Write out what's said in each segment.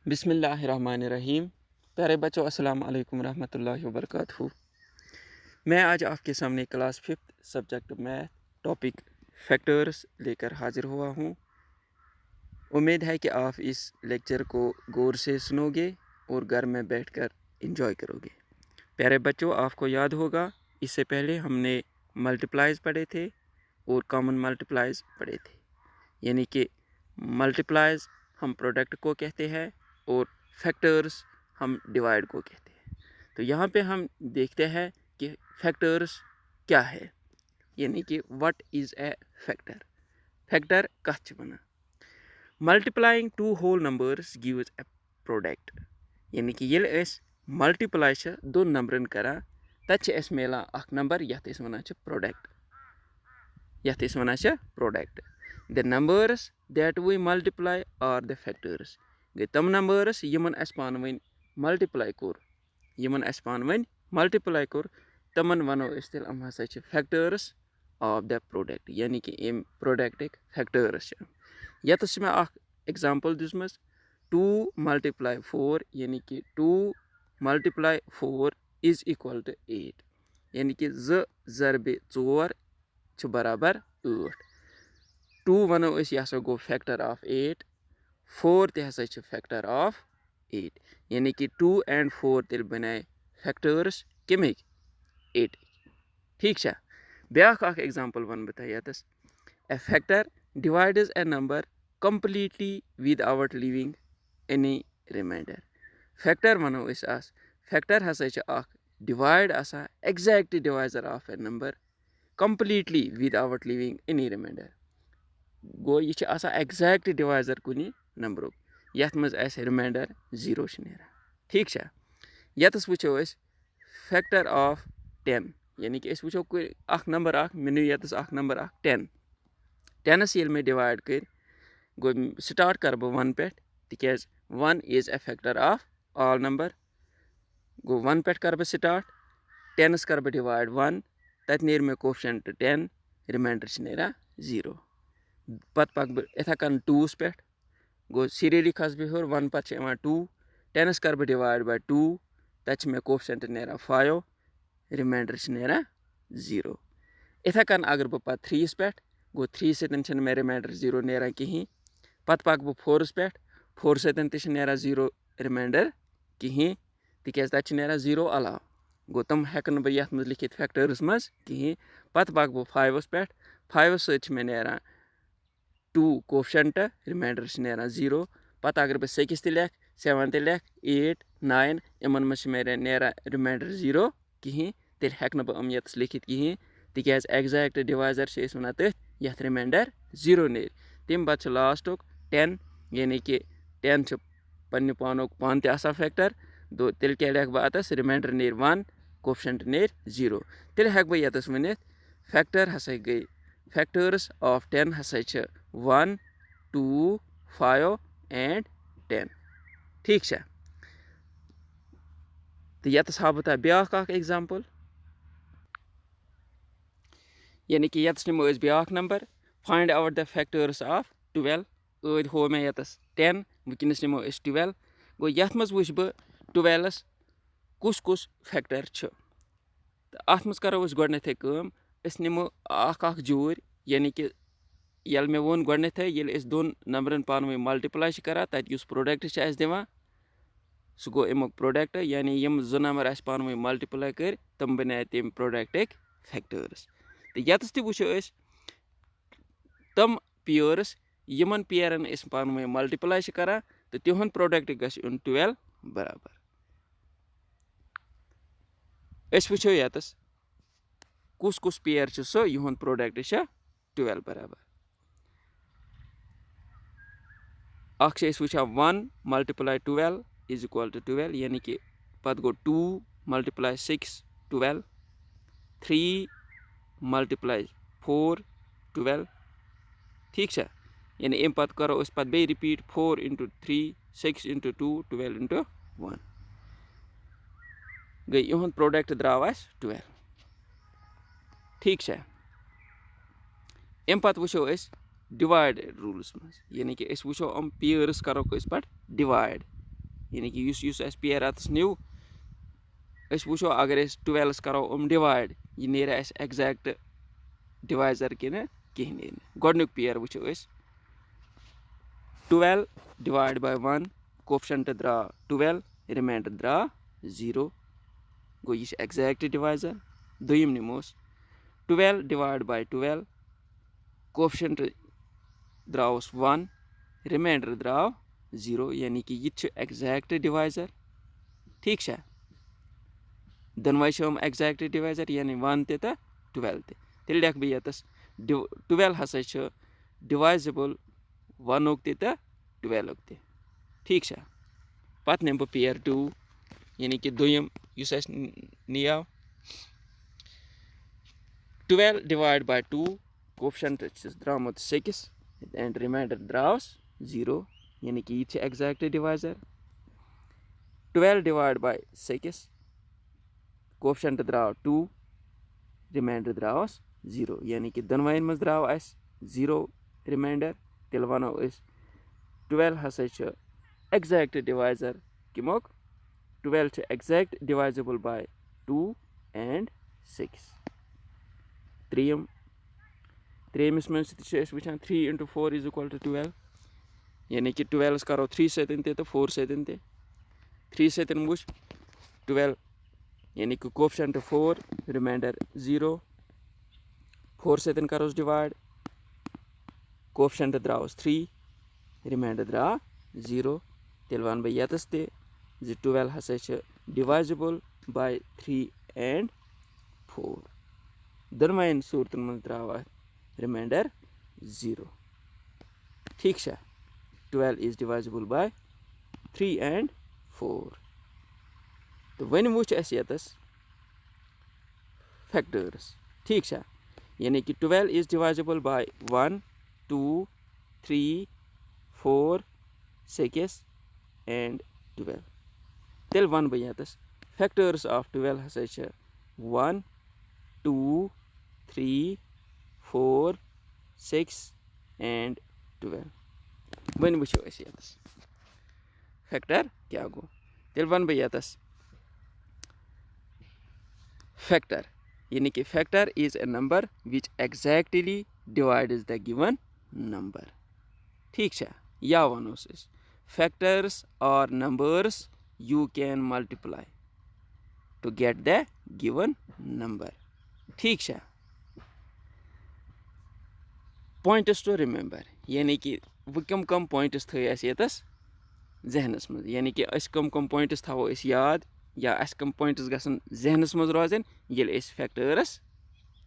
बिस्मिल्लाहिर्रहमानिर्रहीम। प्यारे बच्चों, अस्सलाम वालेकुम रहमतुल्लाहि व बरकातहू। मैं आज आपके सामने class 5th subject math topic factors लेकर हाजिर हुआ हूँ। उम्मीद है कि आप इस लेक्चर को गौर से सुनोगे और घर में बैठकर एंजॉय करोगे। प्यारे बच्चों, आपको याद होगा इससे पहले हमने मल्टीप्लाइज पढ़े थे और कॉमन मल्टीप्लाइज पढ़े थे। यानी कि मल्टीप्लाइज हम प्रोडक्ट को कहते हैं और फैक्टर्स हम डिवाइड को कहते हैं। तो यहाँ पे हम देखते हैं कि फैक्टर्स क्या है, यानी कि what is a factor. Factor कथ वना multiplying two whole numbers gives a product. यानी कि येल अस मल्टीप्लाई दोन नंबरन करान तत मिलान अख नंबर यथ वनान product. Product the numbers that we multiply are the factors. गई तम नंबर्स यमन अस पान वन मल्टीप्लाई कोर तमन वनो तेल हम हसा फैक्टर्स ऑफ द प्रोडक्ट। यानी कि अम प्रोडक्ट फैक्टर्स। यतस मे अख एग्जांपल दिसम 2 × 4 यानी कि 2 × 4 इज इक्वल टू 8। यानी कि 2 × 4 बराबर 8। 2 वनो यह हसा गो फैक्टर ऑफ 8। 4 ते हसा फैक्टर ऑफ 8। यानी कि 2 and 4 तेल बनाए फैक्टर्स कमिक 8। ठीक है। ब्याख अख एग्जांपल वन बता यतस a factor divides a number completely without leaving any remainder. Factor वनो अस फैक्टर हसा अख डिवाइड आसा exact divisor of a number completely without leaving any remainder. गो यह एग्जैक्ट डिवाइजर कुन नंबर यथ मज रिमाइंडर 0 नेरान। ठीक है। यतस वो फैक्टर ऑफ 10। यानी कि वो अख नंबर अख मे नी यतस अख नंबर अख 10। 10 ये मे डिवाइड कर गो स्टार्ट कर बह 1 पे तिकाज 1 is a factor of all number. गो 1 पे कर बह स्टार्ट 10 कर बह डिवाइड 1 तत नेर मे कोफिशिएंट 10 रिमाइंडर नेरान 0। पत पक बह इथे कन 2 पे गो सीरियली खस बह हर 1 पे 2 10 कर बह डिवाइड बाय 2 तत मे कोफिशिएंट नेरान 5 रिमाइंडर नेरान 0। इथे कन अगर बह पत 3 पे गो 3 सतन मे रिमाइंडर 0 नेरान कहीं। पत पक बह 4 पे 4 सतन ते नेरान 0 रिमाइंडर कहीं तिकाज तत नेरान 0 अलाव। गो तम हेकन बह यथ मज लिखित फैक्टर्स मज कहीं। पत पक बह 5 पे 5 सत मे नेरान 2 कोफिशिएंट रिमाइंडर नेरान 0। पत अगर बह 6 ते लेख 7 ते लेख 8 9 इन मज नेरान रिमाइंडर 0 कहीं। तेल हेक बह यतस लिखित कहीं तिकाज एग्जैक्ट डिवाइजर वन तथ यथ रिमाइंडर 0 नेर। तम पत लास्टुक 10। यानी कि 10 पन्ने पानुक पान ते आसान फैक्टर तेल क्या लेख बह अतस रिमाइंडर नेर 1 कोफिशिएंट नेर 0। तेल हेक बह यतस वनित फैक्टर हसा गई फैक्टर्स ऑफ 10 हसा 1 2 5 and 10। ठीक है। तो यतस हा बता ब्याख अख एग्जांपल। यानी कि यतस निमो ब्याख number find out the factors of 12। ऐद हो मे यतस 10 वनस निमो 12। गो यथ मज वुच बह 12 कुस कुस फैक्टर तो अत मज करो गोडनेथे कम अस निमो अख जोर। यानी कि यल मे वोन गोडनेथे येल अस दोन नंबरन पान वन मल्टीप्लाई करा तत युस प्रोडक्ट अस दिवान सह गो अमुक प्रोडक्ट। यानी यम जो नंबर अस पान वन मल्टीप्लाई कर तम बनाए तम प्रोडक्ट फैक्टर्स। तो यतस ते वुचो अस तम पेयर्स यमन पेयरन अस पान वन मल्टीप्लाई करा तो तिहुंद प्रोडक्ट गछ 12 बराबर। अस वुचो यतस कुस कुस पेयर सो युहुंद प्रोडक्ट 12 बराबर। अख वुचा 1 × 12 इज इक्वल टू 12। यानी कि पत गो 2 × 6 12। 3 × 4 12। ठीक है। यानी अम पत करो अस पत बे रिपीट 4 × 3 6 × 2 12 × 1 गई इहुंद प्रोडक्ट द्राव अस 12। ठीक है। अम पत वुचो डिवाइड रूल्स मज। यानी कि वुचो पेयर्स करो पे डिवाइड यानी कि यस पेयर अतस न्यू वो अगर 12 करो डिवाइड यह नेर एग्जैक्ट डिवाइजर कि कहें गोडनुक पेयर वो 12 डिवाइड बाय 1 कोफिशिएंट द्रा 12 रिमाइंडर द्रा 0 गो यह एग्जैक्ट डिवाइजर दोयम निमोस 12 डिवाइड बाय 12 कोफिशिएंट द्रावस 1 रिमाइंडर द्राव 0 यानी कि यह एग्जैक्ट डिवाइजर ठीक है दोनवे हम एग्जैक्ट डिवाइजर यानी 1 तो 12 तेल लिख बह यतस 12 हसा डिवाइजेबल 1 तो 12 ठीक है पत निम बह पेयर 2 यानी कि दोयम युस नियाव 12 डिवाइड बाय 2 कोफिशिएंट द्रामुत 6 एंड रिमाइंडर द्रावस 0 यानी कि यह exact divisor 12 divide by 6 coefficient द्राव 2 रिमाइंडर द्रावस 0 यानी कि दोनवन मज द्राव 0 रिमाइंडर तेल वनो 12 हसा एग्जैक्ट डिवाइजर किमोक 12 एग्जैक्ट डिवाइजेबल बाय 2 एंड 6 त्रेयमिस मज वुचान 3 into 4 is equal to 12 यानी कि 12 करो 3 सतन तो 4 सतन 3 सतन वुच 12 यानी कि कोफिशिएंट 4 रिमाइंडर 0 4 सतन करोस डिवाइड कोफिशिएंट द्रावस 3 रिमाइंडर द्रा 0 तेल वन बह यतस 12 हसा डिवाइजेबल बाय 3 एंड 4 दोनवन सूरतन मज द्राव रिमाइंडर 0 ठीक है 12 is divisible by 3 and 4 तो वन वो यतस फैक्टर्स ठीक है यानी कि 12 is divisible by 1 2 3 4 6 and 12 तेल वन बह यतस फैक्टर्स ऑफ 12 हसा 1 2 3 4 6 and 12 वन वो यतस फैक्टर क्या गो तेल वन बह यतस फैक्टर यानी कि factor is a number which exactly divides the given number ठीक है या वनोस factors are numbers you can multiply to get the given number ठीक है पॉइंट्स टू रिमेंबर यानी कि वो कम पॉइंट्स थे यतस जहनस मज यानी कि कम पॉइंट्स थो याद या कम पॉइंट्स गसन जहनस मज रोजन ये फैक्टर्स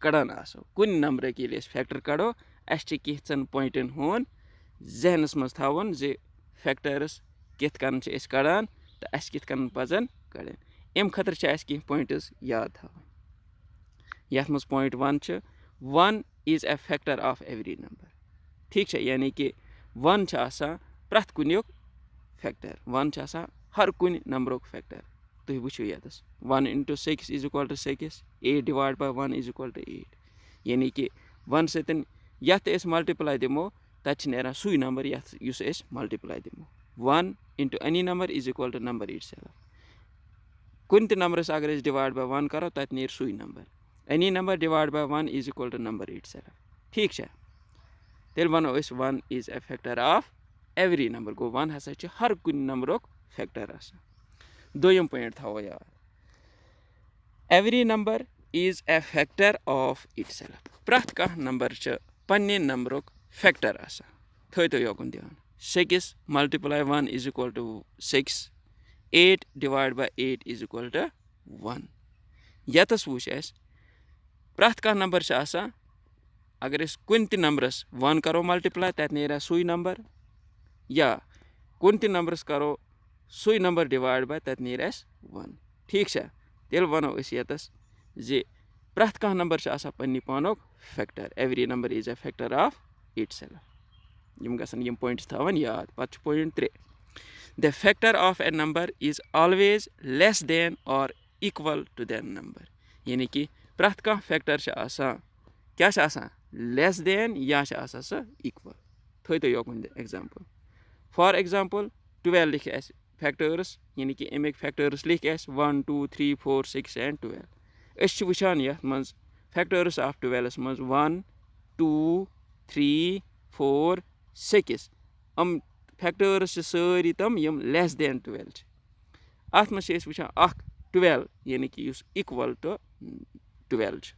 कड़ान आसो कुन नंबर ये फैक्टर कड़ो कैन पॉइंटन हुन जहनस मज थवन जे फैक्टर्स कित कन कड़ान तो कित कन पजन कड़न अम खतर कह पॉइंट्स याद थवन यथ मज point 1 is a factor of every number ठीक है यानी कि 1 प्रथ कुन फैक्टर 1 हर कुन नंबर फैक्टर तुम वो यतस 1 into 6 is equal to 6 8 divided by 1 is equal to 8 यानी कि 1 सतन यथ मल्टीप्लाई दिमो तत नेरान सुई नंबर युस मल्टीप्लाई दिमो 1 into any number is equal to number itself कुन त नंबरस अगर डिवाइड बाय 1 करो तत नेर सुई number any number divided by 1 is equal to number itself ठीक है तेल वनो 1 is a factor of every number गो 1 हसा हर कुन नंबर फैक्टर दोयम पॉइंट थो यार every number is a factor of itself प्रथ कह नंबर पन्ने नंबर फैक्टर थो योकुन ध्यान 6 multiply 1 is equal to 6 8 divided by 8 is equal to 1 यतस वो प्रथ कह नंबर अगर कुन त नंबरस 1 करो मल्टीप्लाई तत नेरा सुई नंबर या कुन त नंबरस करो सुई नंबर डिवाइड बाय तत नेर 1 ठीक है तेल वनो यतस जे प्रथ कह नंबर पन्नी पानुक factor every number is a factor of itself यम गसन यम पॉइंट्स थवन याद पत point 3 the factor of a number is always less than or equal to that number यानी कि प्रथ कह फैक्टर क्या लेस देन या इक्वल थो योकुन एग्जाम्पल फॉर एग्जाम्पल 12 लिखे फैक्टर्स यानी कि अमिक फैक्टर्स लिख अस 1 2 3 4 6 एंड 12 अस वुचान यथ मज फैक्टर्स ऑफ 12 मज 1 2 3 4 6 हम फैक्टर्स सारी तम यम लेस देन 12 अत मज वुचान 12 यानी कि इक्वल टू 12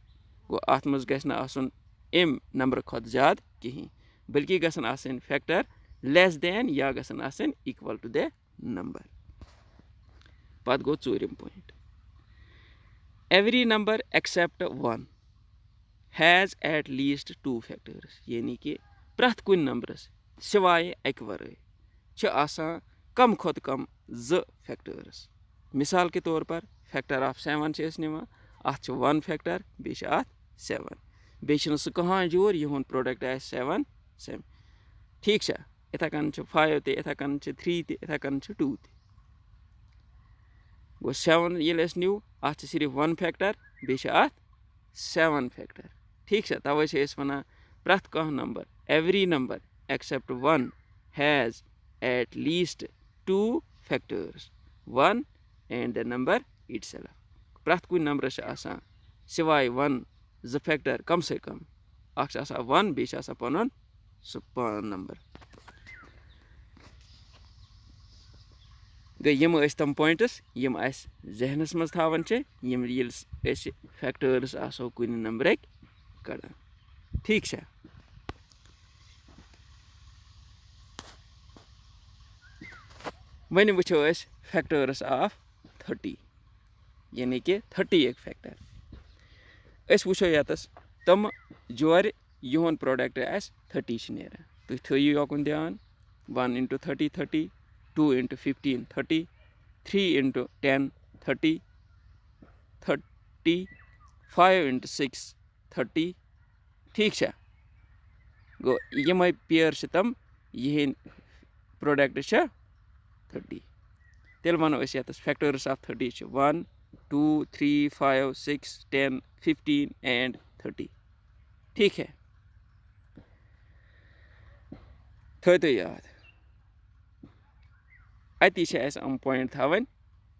गो अत मज गस आसन एम नंबर खुद ज्यादा कहीं बल्कि गसन आसन फैक्टर लेस देन या गसन आसन इक्वल टू द नंबर पत गो चूरिम point every number except 1 has at least 2 factors यानी कि प्रथ कुन नंबरस सिवाय अक वराय छ आसान कम खुद कम 2 फैक्टर्स मिसाल के तौर पर फैक्टर ऑफ 7 छ निवान अत 1 फैक्टर बे 7 बे सह कहां जोर यहुन प्रोडक्ट आ 7 7 ठीक है इथे कन 5 ते इथे कन 3 ते इथे कन 2 ते गो 7 ये न्यू अत सिर्फ 1 फैक्टर बे 7 फैक्टर ठीक है तवे वन प्रथ कह number every number except 1 has at least 2 factors 1 and the number itself प्रथ कुन नंबर सिवाय 1 2 फैक्टर कम से कम 1 बे पन सह पान नंबर गई यम तम पॉइंट्स यम जहनस मज थावन यम फैक्टर्स आसो कुन नंबर कड़ान ठीक है वन वो फैक्टर्स ऑफ 30 यानी कि 30 एक फैक्टर वो यतस तम जोर युन प्रोडक्ट 30 नेरान तुम थो योकुन ध्यान 1 into 30 30 2 into 15 30 3 into 10 30 30 5 into 6 30 ठीक है गो यम पेयर तम यह प्रोडक्ट 30 तेल वनो फैक्टर्स ऑफ 30 1 2 3 5 6 10 15 एंड 30 ठीक है थो तो याद अति हम पॉइंट थावन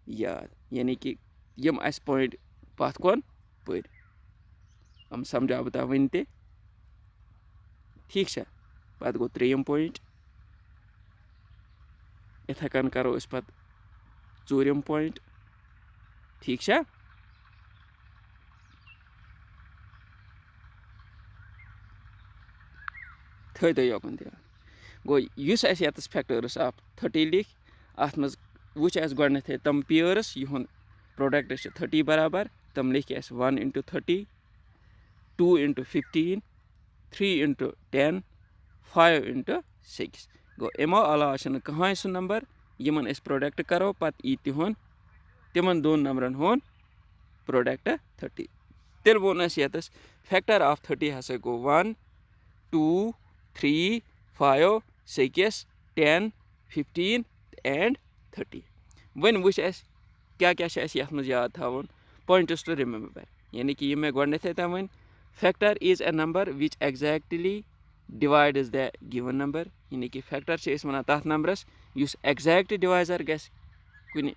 याद यानी कि यम पॉइंट पथ कौन पर हम समझा बता वन ते ठीक है पत गो 3 पॉइंट इथे कन करो पत 4 पॉइंट ठीक है थो तो योकुन ध्यान गो यस फैक्टर्स ऑफ 30 लिख अत मज वुच गोडे तम पेयर्स युन प्रोडक्ट 30 बराबर तम लिख 1 into 30 2 into 15 3 into 10 5 into 6 गो अमो अलावा कहाँ सह नंबर यमन प्रोडक्ट करो पत यी तिहुन तिमन दोन नंबरन हुन प्रोडक्ट 30 तेल वोन यतस फैक्टर ऑफ 30 हसा गो 1 2 3 5 6 10 15 एंड 30 वन वो क्या क्या मज याद थावन पॉइंट्स टू रिमेंबर यानी कि मैं गोडे तम one factor is a number which exactly divides the given number यानी कि फैक्टर वन तथ नंबरस युस एग्जैक्ट डिवाइजर गस कुन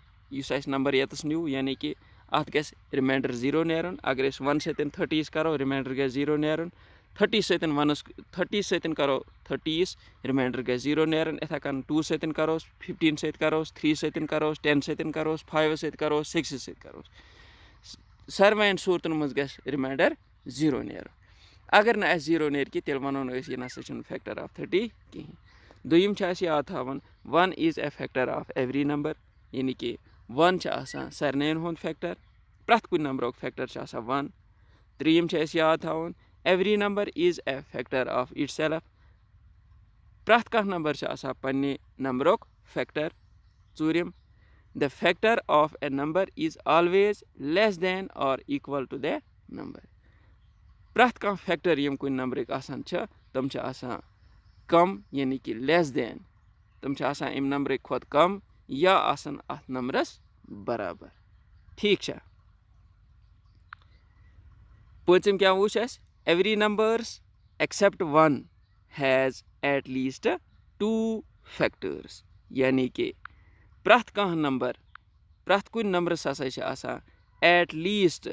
नंबर यतस न्यू यानी कि अत गस रिमाइंडर 0 नेरन अगर 1 सतन 30 करो रिमाइंडर गस 0 नेरन 30 सतन 30 सतन करो 30 रिमाइंडर गस 0 नेरन इथे कन 2 सतन करो 15 सत करो 3 सतन करो 10 सतन करो 5 सत करो 6 सत करो सर्वाइन सूरतन मज गस रिमाइंडर 0 नेर अगर ना 0 नेर कि तेल वनो यह ना फैक्टर ऑफ 30 कहीं दोयम याद थावन 1 is a factor of every number यानी कि 1 सरनेन हुंद फैक्टर प्रथ कुन नंबर फैक्टर 1 त्रीम याद थावन every number is a factor of itself प्रथ कह नंबर पन्ने नंबर फैक्टर चूरिम the factor of a number is always less than or equal to the number प्रथ कह फैक्टर यम कुन नंबर तम कम यानी कि लेस देन तम अम नंबर खुद कम या अत नंबरस बराबर ठीक है पचम क्या वो every numbers accept 1 has at least 2 factors यानी कि پرٛٮ۪تھ کانٛہہ نمبر پرٛٮ۪تھ کُنہِ نمبرَس ہسا چھِ آسان ایٹ لیٖسٹ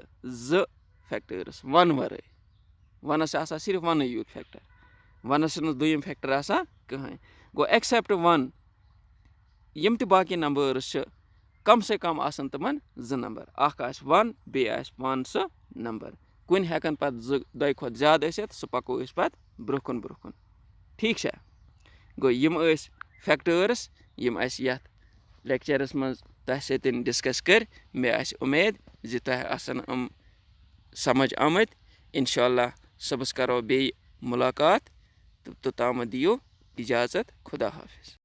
2 فیکٹٲرٕس 1 وَرٲے. 1 چھِ آسان صرف 1 یوت فیکٹر. 1 چھُنہٕ دوٚیِم فیکٹر آسان کٕہٕنۍ. گوٚو ایٚکسیپٹ 1 یِم تہِ باقٕے نمبٲرٕس چھِ کم سے کم آسن تِمن 2 نمبر. اکھ آسہِ 1 بیٚیہِ آسہِ 1 سُہ نمبر. کُنہِ ہٮ۪کن پتہٕ 2 کھۄتہٕ زیادٕ ٲسِتھ سُہ پکو أسۍ پتہٕ برونٛہہ کُن. ٹھیٖک چھا؟ گوٚو یِم ٲسۍ فیکٹٲرٕس یِم اَسہِ یتھ لیکچرس منٛز تۄہہِ سۭتۍ ڈسکس کٔرۍ. مےٚ آسہِ اُمید زِ تۄہہِ آسن یِم سمجھ آمٕتۍ. انشاء اللہ صُبحس کرو بیٚیہِ مُلاقات تہٕ توٚتامتھ دِیِو اِجازت. خدا حافِظ.